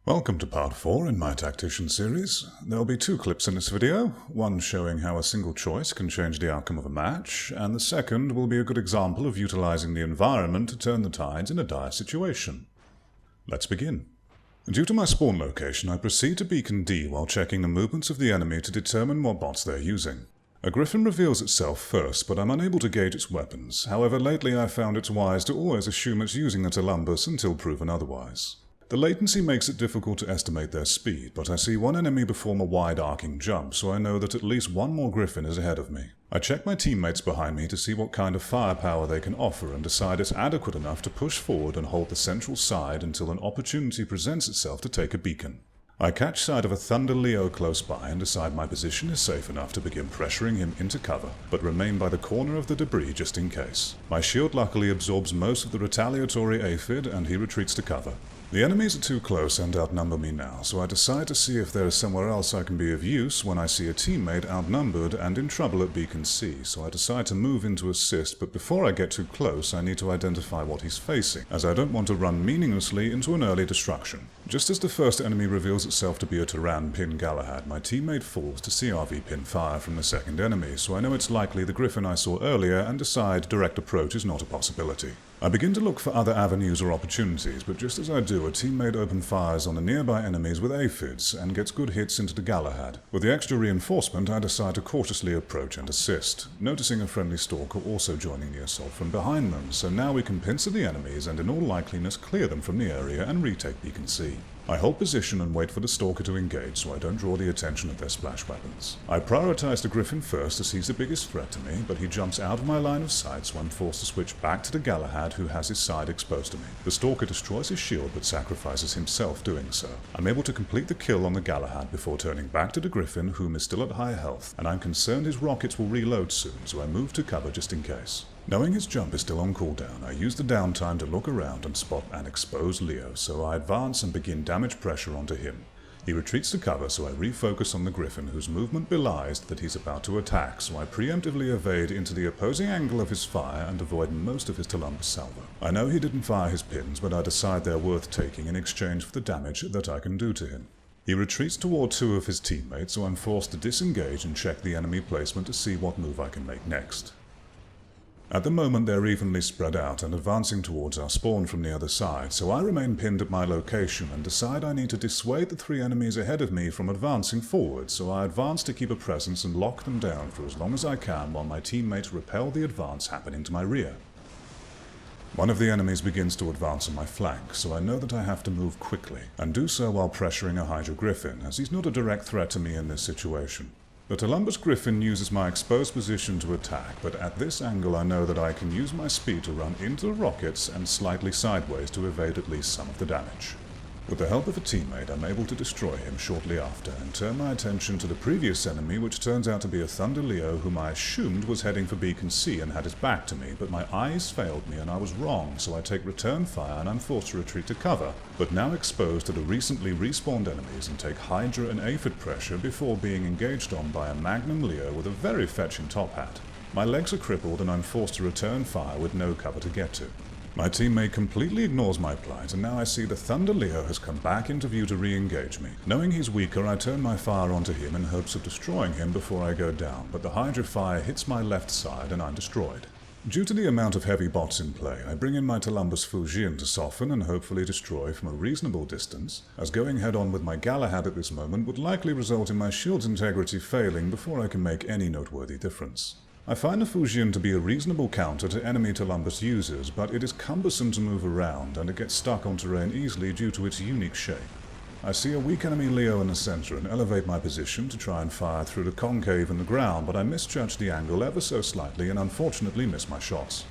Welcome to part 4 in my Tactician series. There'll be 2 clips in this video, one showing how a single choice can change the outcome of a match, and the second will be a good example of utilizing the environment to turn the tides in a dire situation. Let's begin. Due to my spawn location, I proceed to beacon D while checking the movements of the enemy to determine what bots they're using. A griffin reveals itself first, but I'm unable to gauge its weapons. However, lately I've found it's wise to always assume it's using a Columbus until proven otherwise. The latency makes it difficult to estimate their speed, but I see one enemy perform a wide arcing jump, so I know that at least one more griffin is ahead of me. I check my teammates behind me to see what kind of firepower they can offer and decide it's adequate enough to push forward and hold the central side until an opportunity presents itself to take a beacon. I catch sight of a Thunder Leo close by and decide my position is safe enough to begin pressuring him into cover, but remain by the corner of the debris just in case. My shield luckily absorbs most of the retaliatory aphid and he retreats to cover. The enemies are too close and outnumber me now, so I decide to see if there is somewhere else I can be of use when I see a teammate outnumbered and in trouble at Beacon C, so I decide to move in to assist, but before I get too close I need to identify what he's facing, as I don't want to run meaninglessly into an early destruction. Just as the first enemy reveals itself to be a Tyran Pin Galahad, my teammate falls to CRV pin fire from the second enemy, so I know it's likely the griffin I saw earlier and decide direct approach is not a possibility. I begin to look for other avenues or opportunities, but just as I do, a teammate opens fires on the nearby enemies with aphids and gets good hits into the Galahad. With the extra reinforcement, I decide to cautiously approach and assist, noticing a friendly stalker also joining the assault from behind them, so now we can pincer the enemies and in all likeliness clear them from the area and retake Beacon C. I hold position and wait for the stalker to engage so I don't draw the attention of their splash weapons. I prioritize the griffin first as he's the biggest threat to me, but he jumps out of my line of sight so I'm forced to switch back to the Galahad who has his side exposed to me. The stalker destroys his shield but sacrifices himself doing so. I'm able to complete the kill on the Galahad before turning back to the griffin, whom is still at high health, and I'm concerned his rockets will reload soon, so I move to cover just in case. Knowing his jump is still on cooldown, I use the downtime to look around and spot an exposed Leo, so I advance and begin damage pressure onto him. He retreats to cover, so I refocus on the griffin, whose movement belies that he's about to attack, so I preemptively evade into the opposing angle of his fire and avoid most of his Columbus salvo. I know he didn't fire his pins, but I decide they're worth taking in exchange for the damage that I can do to him. He retreats toward 2 of his teammates, so I'm forced to disengage and check the enemy placement to see what move I can make next. At the moment they're evenly spread out and advancing towards our spawn from the other side, so I remain pinned at my location and decide I need to dissuade the 3 enemies ahead of me from advancing forward, so I advance to keep a presence and lock them down for as long as I can while my teammates repel the advance happening to my rear. One of the enemies begins to advance on my flank, so I know that I have to move quickly, and do so while pressuring a Hydra Griffin, as he's not a direct threat to me in this situation. The Columbus Griffin uses my exposed position to attack, but at this angle I know that I can use my speed to run into the rockets and slightly sideways to evade at least some of the damage. With the help of a teammate, I'm able to destroy him shortly after and turn my attention to the previous enemy, which turns out to be a Thunder Leo whom I assumed was heading for Beacon C and had his back to me, but my eyes failed me and I was wrong, so I take return fire and I'm forced to retreat to cover, but now exposed to the recently respawned enemies and take Hydra and aphid pressure before being engaged on by a Magnum Leo with a very fetching top hat. My legs are crippled and I'm forced to return fire with no cover to get to. My teammate completely ignores my plight, and now I see the Thunder Leo has come back into view to re-engage me. Knowing he's weaker, I turn my fire onto him in hopes of destroying him before I go down, but the Hydra fire hits my left side and I'm destroyed. Due to the amount of heavy bots in play, I bring in my Columbus Fujian to soften and hopefully destroy from a reasonable distance, as going head-on with my Galahad at this moment would likely result in my shield's integrity failing before I can make any noteworthy difference. I find the Fujian to be a reasonable counter to enemy Columbus users, but it is cumbersome to move around and it gets stuck on terrain easily due to its unique shape. I see a weak enemy Leo in the center and elevate my position to try and fire through the concave in the ground, but I misjudge the angle ever so slightly and unfortunately miss my shots.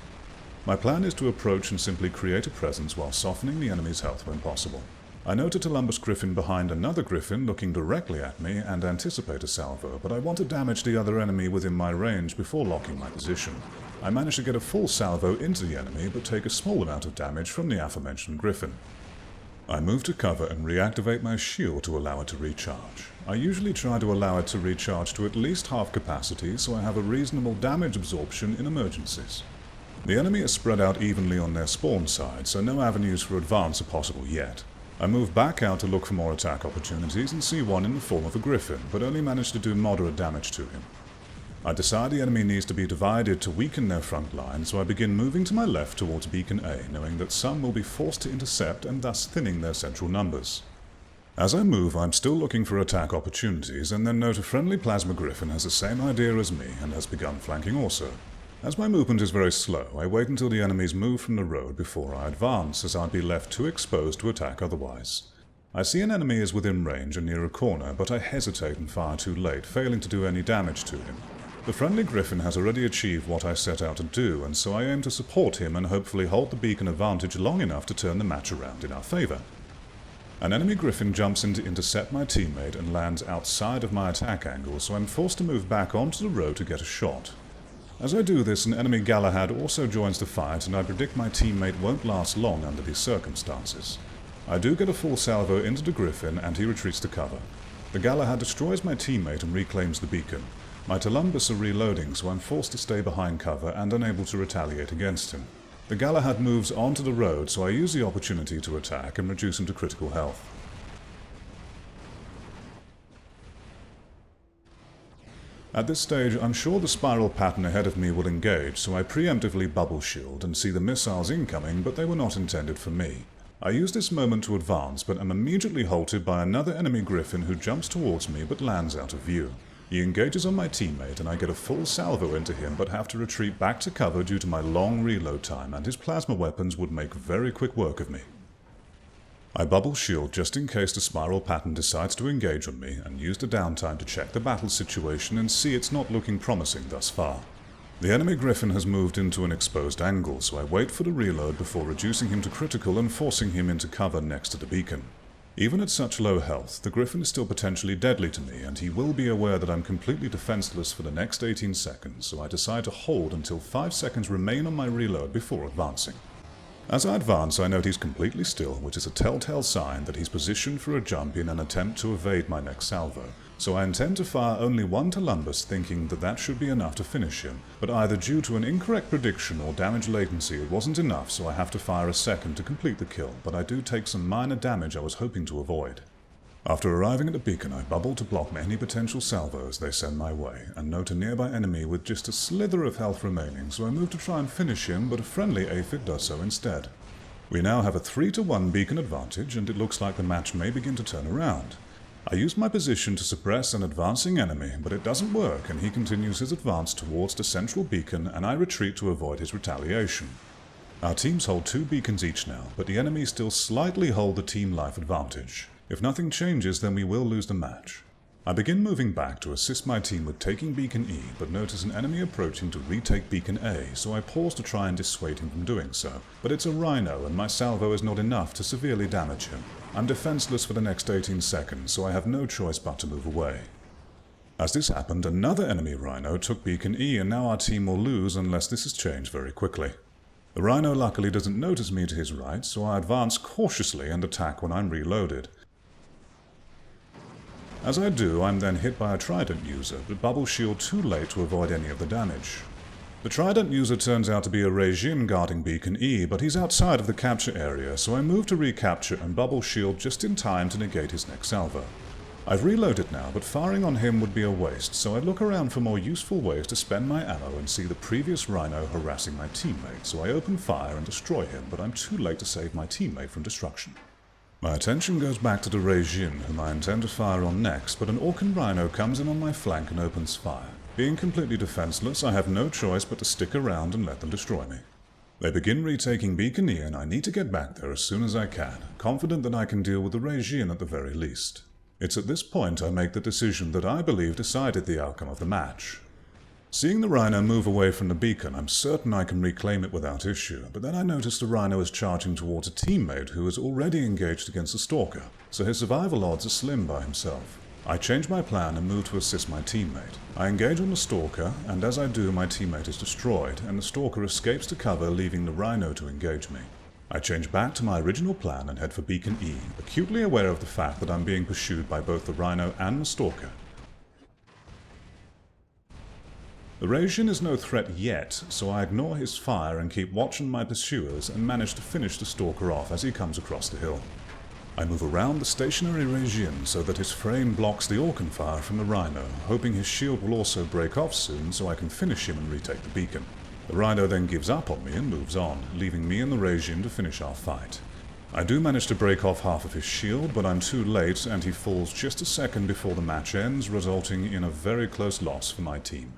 My plan is to approach and simply create a presence while softening the enemy's health when possible. I note a Columbus Griffin behind another Griffin looking directly at me and anticipate a salvo, but I want to damage the other enemy within my range before locking my position. I manage to get a full salvo into the enemy, but take a small amount of damage from the aforementioned Griffin. I move to cover and reactivate my shield to allow it to recharge. I usually try to allow it to recharge to at least half capacity, so I have a reasonable damage absorption in emergencies. The enemy is spread out evenly on their spawn side, so no avenues for advance are possible yet. I move back out to look for more attack opportunities and see one in the form of a griffin, but only manage to do moderate damage to him. I decide the enemy needs to be divided to weaken their front line, so I begin moving to my left towards Beacon A, knowing that some will be forced to intercept and thus thinning their central numbers. As I move, I'm still looking for attack opportunities, and then note a friendly plasma griffin has the same idea as me and has begun flanking also. As my movement is very slow, I wait until the enemies move from the road before I advance, as I'd be left too exposed to attack otherwise. I see an enemy is within range and near a corner, but I hesitate and fire too late, failing to do any damage to him. The friendly griffin has already achieved what I set out to do, and so I aim to support him and hopefully hold the beacon advantage long enough to turn the match around in our favour. An enemy griffin jumps in to intercept my teammate and lands outside of my attack angle, so I'm forced to move back onto the road to get a shot. As I do this, an enemy Galahad also joins the fight, and I predict my teammate won't last long under these circumstances. I do get a full salvo into the griffin, and he retreats to cover. The Galahad destroys my teammate and reclaims the beacon. My Columbus are reloading, so I'm forced to stay behind cover and unable to retaliate against him. The Galahad moves onto the road, so I use the opportunity to attack and reduce him to critical health. At this stage, I'm sure the spiral pattern ahead of me will engage, so I preemptively bubble shield and see the missiles incoming, but they were not intended for me. I use this moment to advance, but am immediately halted by another enemy griffin who jumps towards me but lands out of view. He engages on my teammate and I get a full salvo into him, but have to retreat back to cover due to my long reload time, and his plasma weapons would make very quick work of me. I bubble shield just in case the spiral pattern decides to engage on me, and use the downtime to check the battle situation and see it's not looking promising thus far. The enemy griffin has moved into an exposed angle, so I wait for the reload before reducing him to critical and forcing him into cover next to the beacon. Even at such low health, the griffin is still potentially deadly to me, and he will be aware that I'm completely defenseless for the next 18 seconds, so I decide to hold until 5 seconds remain on my reload before advancing. As I advance, I note he's completely still, which is a telltale sign that he's positioned for a jump in an attempt to evade my next salvo. So I intend to fire only one Columbus, thinking that that should be enough to finish him, but either due to an incorrect prediction or damage latency it wasn't enough, so I have to fire a second to complete the kill, but I do take some minor damage I was hoping to avoid. After arriving at the beacon, I bubble to block any potential salvos they send my way, and note a nearby enemy with just a slither of health remaining, so I move to try and finish him, but a friendly aphid does so instead. We now have a 3-to-1 beacon advantage, and it looks like the match may begin to turn around. I use my position to suppress an advancing enemy, but it doesn't work, and he continues his advance towards the central beacon, and I retreat to avoid his retaliation. Our teams hold 2 beacons each now, but the enemy still slightly hold the team life advantage. If nothing changes, then we will lose the match. I begin moving back to assist my team with taking Beacon E, but notice an enemy approaching to retake Beacon A, so I pause to try and dissuade him from doing so. But it's a rhino, and my salvo is not enough to severely damage him. I'm defenseless for the next 18 seconds, so I have no choice but to move away. As this happened, another enemy rhino took Beacon E, and now our team will lose unless this is changed very quickly. The rhino luckily doesn't notice me to his right, so I advance cautiously and attack when I'm reloaded. As I do, I'm then hit by a Trident user, but bubble shield too late to avoid any of the damage. The Trident user turns out to be a Reijin guarding Beacon E, but he's outside of the capture area, so I move to recapture and bubble shield just in time to negate his next salvo. I've reloaded now, but firing on him would be a waste, so I look around for more useful ways to spend my ammo and see the previous rhino harassing my teammate, so I open fire and destroy him, but I'm too late to save my teammate from destruction. My attention goes back to the Reijin, whom I intend to fire on next, but an Orcan Rhino comes in on my flank and opens fire. Being completely defenseless, I have no choice but to stick around and let them destroy me. They begin retaking Beacon E, and I need to get back there as soon as I can, confident that I can deal with the Reijin at the very least. It's at this point I make the decision that I believe decided the outcome of the match. Seeing the Rhino move away from the beacon, I'm certain I can reclaim it without issue, but then I notice the Rhino is charging towards a teammate who is already engaged against a Stalker, so his survival odds are slim by himself. I change my plan and move to assist my teammate. I engage on the Stalker, and as I do, my teammate is destroyed, and the Stalker escapes to cover, leaving the Rhino to engage me. I change back to my original plan and head for Beacon E, acutely aware of the fact that I'm being pursued by both the Rhino and the Stalker. The Reijin is no threat yet, so I ignore his fire and keep watching my pursuers and manage to finish the Stalker off as he comes across the hill. I move around the stationary Regime so that his frame blocks the Orkan fire from the Rhino, hoping his shield will also break off soon so I can finish him and retake the beacon. The Rhino then gives up on me and moves on, leaving me and the Regime to finish our fight. I do manage to break off half of his shield, but I'm too late and he falls just a second before the match ends, resulting in a very close loss for my team.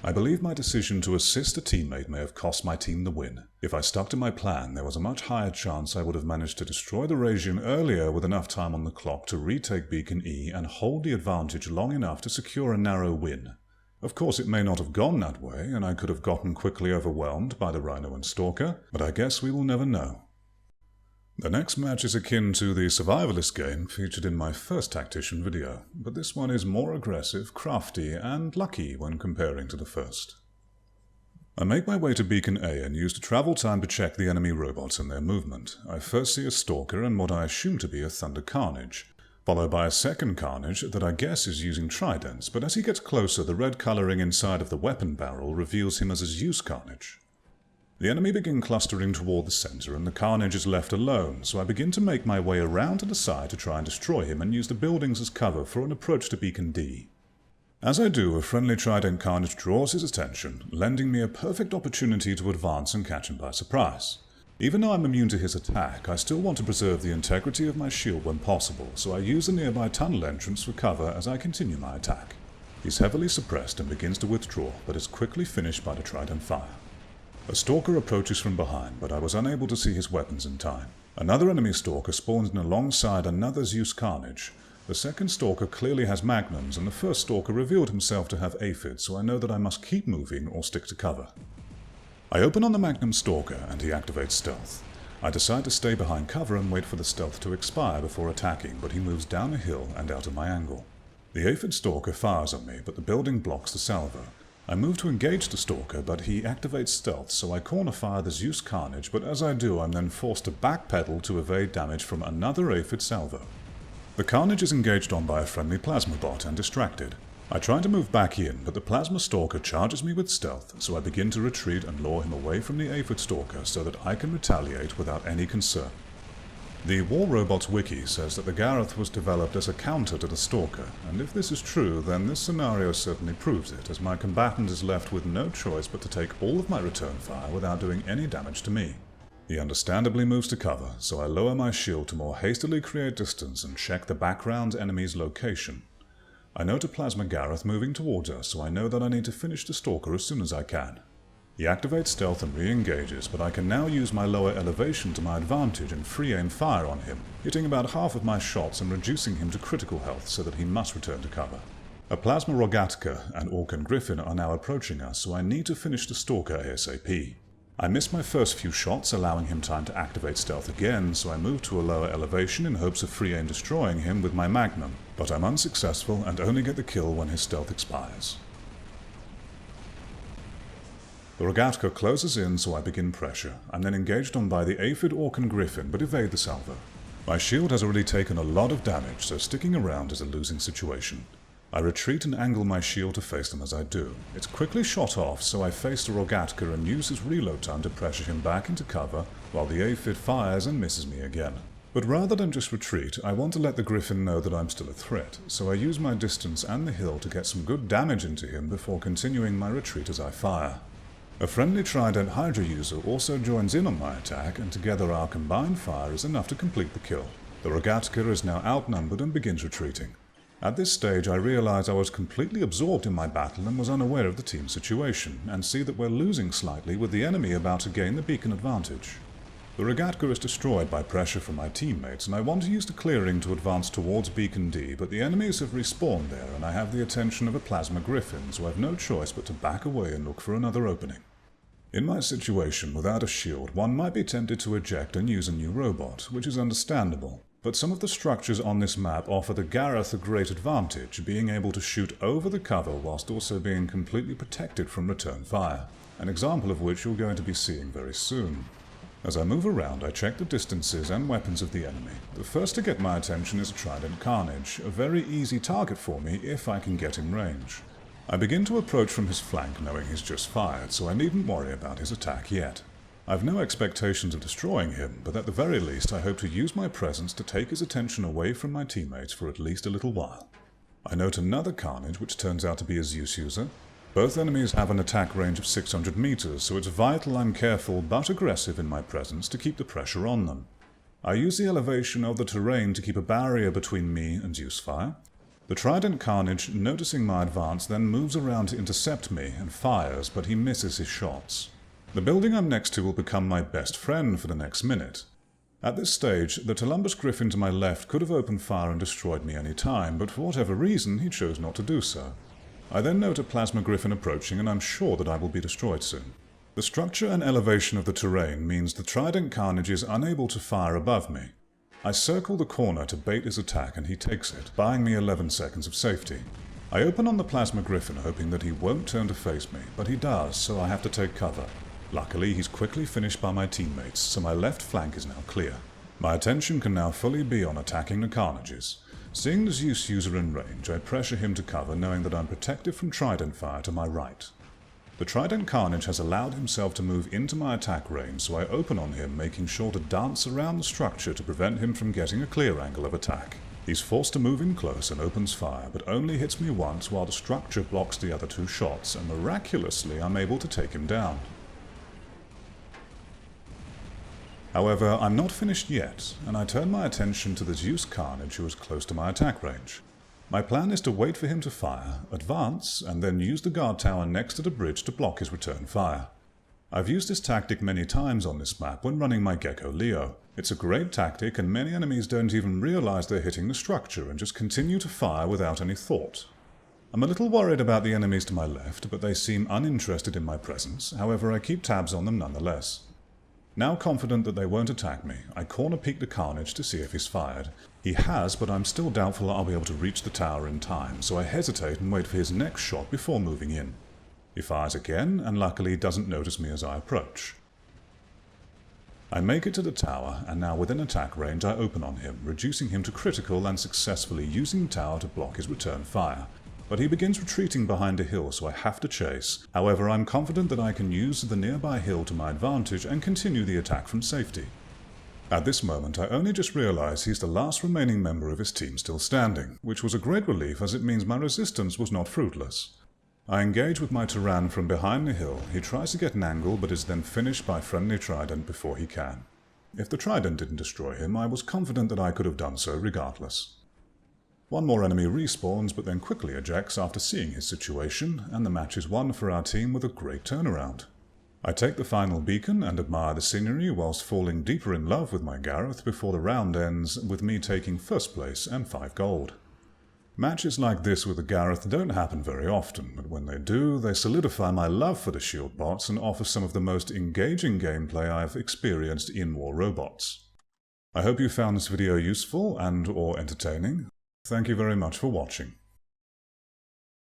I believe my decision to assist a teammate may have cost my team the win. If I stuck to my plan, there was a much higher chance I would have managed to destroy the Regime earlier with enough time on the clock to retake Beacon E and hold the advantage long enough to secure a narrow win. Of course, it may not have gone that way, and I could have gotten quickly overwhelmed by the Rhino and Stalker, but I guess we will never know. The next match is akin to the Survivalist game featured in my first Tactician video, but this one is more aggressive, crafty, and lucky when comparing to the first. I make my way to Beacon A and use the travel time to check the enemy robots and their movement. I first see a Stalker and what I assume to be a Thunder Carnage, followed by a second Carnage that I guess is using tridents, but as he gets closer, the red colouring inside of the weapon barrel reveals him as a Zeus Carnage. The enemy begin clustering toward the centre and the Carnage is left alone, so I begin to make my way around to the side to try and destroy him and use the buildings as cover for an approach to Beacon D. As I do, a friendly Trident Carnage draws his attention, lending me a perfect opportunity to advance and catch him by surprise. Even though I'm immune to his attack, I still want to preserve the integrity of my shield when possible, so I use the nearby tunnel entrance for cover as I continue my attack. He's heavily suppressed and begins to withdraw, but is quickly finished by the Trident fire. A Stalker approaches from behind, but I was unable to see his weapons in time. Another enemy Stalker spawns in alongside another Zeus Carnage. The second Stalker clearly has magnums, and the first Stalker revealed himself to have aphids, so I know that I must keep moving or stick to cover. I open on the Magnum Stalker, and he activates stealth. I decide to stay behind cover and wait for the stealth to expire before attacking, but he moves down a hill and out of my angle. The aphid Stalker fires on me, but the building blocks the salvo. I move to engage the Stalker, but he activates stealth, so I corner fire the Zeus Carnage, but as I do, I'm then forced to backpedal to evade damage from another aphid salvo. The Carnage is engaged on by a friendly Plasma bot and distracted. I try to move back in, but the Plasma Stalker charges me with stealth, so I begin to retreat and lure him away from the aphid Stalker so that I can retaliate without any concern. The War Robots wiki says that the Gareth was developed as a counter to the Stalker, and if this is true, then this scenario certainly proves it, as my combatant is left with no choice but to take all of my return fire without doing any damage to me. He understandably moves to cover, so I lower my shield to more hastily create distance and check the background enemy's location. I note a Plasma Gareth moving towards us, so I know that I need to finish the Stalker as soon as I can. He activates stealth and re-engages, but I can now use my lower elevation to my advantage and free aim fire on him, hitting about half of my shots and reducing him to critical health so that he must return to cover. A Plasma Rogatka and Orkan Griffin are now approaching us, so I need to finish the Stalker ASAP. I miss my first few shots, allowing him time to activate stealth again, so I move to a lower elevation in hopes of free aim destroying him with my Magnum, but I'm unsuccessful and only get the kill when his stealth expires. The Rogatka closes in, so I begin pressure. I'm then engaged on by the aphid Orkan Griffin, but evade the salvo. My shield has already taken a lot of damage, so sticking around is a losing situation. I retreat and angle my shield to face them as I do. It's quickly shot off, so I face the Rogatka and use his reload time to pressure him back into cover, while the aphid fires and misses me again. But rather than just retreat, I want to let the Griffin know that I'm still a threat, so I use my distance and the hill to get some good damage into him before continuing my retreat as I fire. A friendly Trident Hydra user also joins in on my attack, and together our combined fire is enough to complete the kill. The Rogatka is now outnumbered and begins retreating. At this stage I realize I was completely absorbed in my battle and was unaware of the team's situation, and see that we're losing slightly with the enemy about to gain the beacon advantage. The Rogatka is destroyed by pressure from my teammates, and I want to use the clearing to advance towards Beacon D, but the enemies have respawned there, and I have the attention of a Plasma Griffin, so I have no choice but to back away and look for another opening. In my situation, without a shield, one might be tempted to eject and use a new robot, which is understandable, but some of the structures on this map offer the Gareth a great advantage, being able to shoot over the cover whilst also being completely protected from return fire, an example of which you're going to be seeing very soon. As I move around, I check the distances and weapons of the enemy. The first to get my attention is a Trident Carnage, a very easy target for me if I can get in range. I begin to approach from his flank knowing he's just fired, so I needn't worry about his attack yet. I've no expectations of destroying him, but at the very least I hope to use my presence to take his attention away from my teammates for at least a little while. I note another carnage which turns out to be a Zeus user. Both enemies have an attack range of 600 meters, so it's vital I'm careful but aggressive in my presence to keep the pressure on them. I use the elevation of the terrain to keep a barrier between me and Zeus fire. The Trident Carnage, noticing my advance, then moves around to intercept me and fires, but he misses his shots. The building I'm next to will become my best friend for the next minute. At this stage, the Columbus Griffin to my left could have opened fire and destroyed me any time, but for whatever reason he chose not to do so. I then note a Plasma Griffin approaching, and I'm sure that I will be destroyed soon. The structure and elevation of the terrain means the Trident Carnage is unable to fire above me. I circle the corner to bait his attack and he takes it, buying me 11 seconds of safety. I open on the Plasma Griffin hoping that he won't turn to face me, but he does, so I have to take cover. Luckily, he's quickly finished by my teammates, so my left flank is now clear. My attention can now fully be on attacking the Carnages. Seeing the Zeus user in range, I pressure him to cover, knowing that I'm protected from Trident fire to my right. The Trident Carnage has allowed himself to move into my attack range, so I open on him, making sure to dance around the structure to prevent him from getting a clear angle of attack. He's forced to move in close and opens fire, but only hits me once while the structure blocks the other two shots, and miraculously I'm able to take him down. However, I'm not finished yet, and I turn my attention to the Zeus Carnage who is close to my attack range. My plan is to wait for him to fire, advance, and then use the guard tower next to the bridge to block his return fire. I've used this tactic many times on this map when running my Gecko Leo. It's a great tactic and many enemies don't even realize they're hitting the structure and just continue to fire without any thought. I'm a little worried about the enemies to my left, but they seem uninterested in my presence. However, I keep tabs on them nonetheless. Now confident that they won't attack me, I corner peek the Carnage to see if he's fired. He has, but I'm still doubtful I'll be able to reach the tower in time, so I hesitate and wait for his next shot before moving in. He fires again, and luckily doesn't notice me as I approach. I make it to the tower, and now within attack range I open on him, reducing him to critical and successfully using the tower to block his return fire. But he begins retreating behind a hill, so I have to chase. However, I'm confident that I can use the nearby hill to my advantage and continue the attack from safety. At this moment, I only just realize he's the last remaining member of his team still standing, which was a great relief as it means my resistance was not fruitless. I engage with my Tyrann from behind the hill. He tries to get an angle, but is then finished by friendly Trident before he can. If the Trident didn't destroy him, I was confident that I could have done so regardless. One more enemy respawns, but then quickly ejects after seeing his situation, and the match is won for our team with a great turnaround. I take the final beacon and admire the scenery whilst falling deeper in love with my Gareth before the round ends, with me taking first place and 5 gold. Matches like this with the Gareth don't happen very often, but when they do, they solidify my love for the shield bots and offer some of the most engaging gameplay I've experienced in War Robots. I hope you found this video useful and/or entertaining. Thank you very much for watching.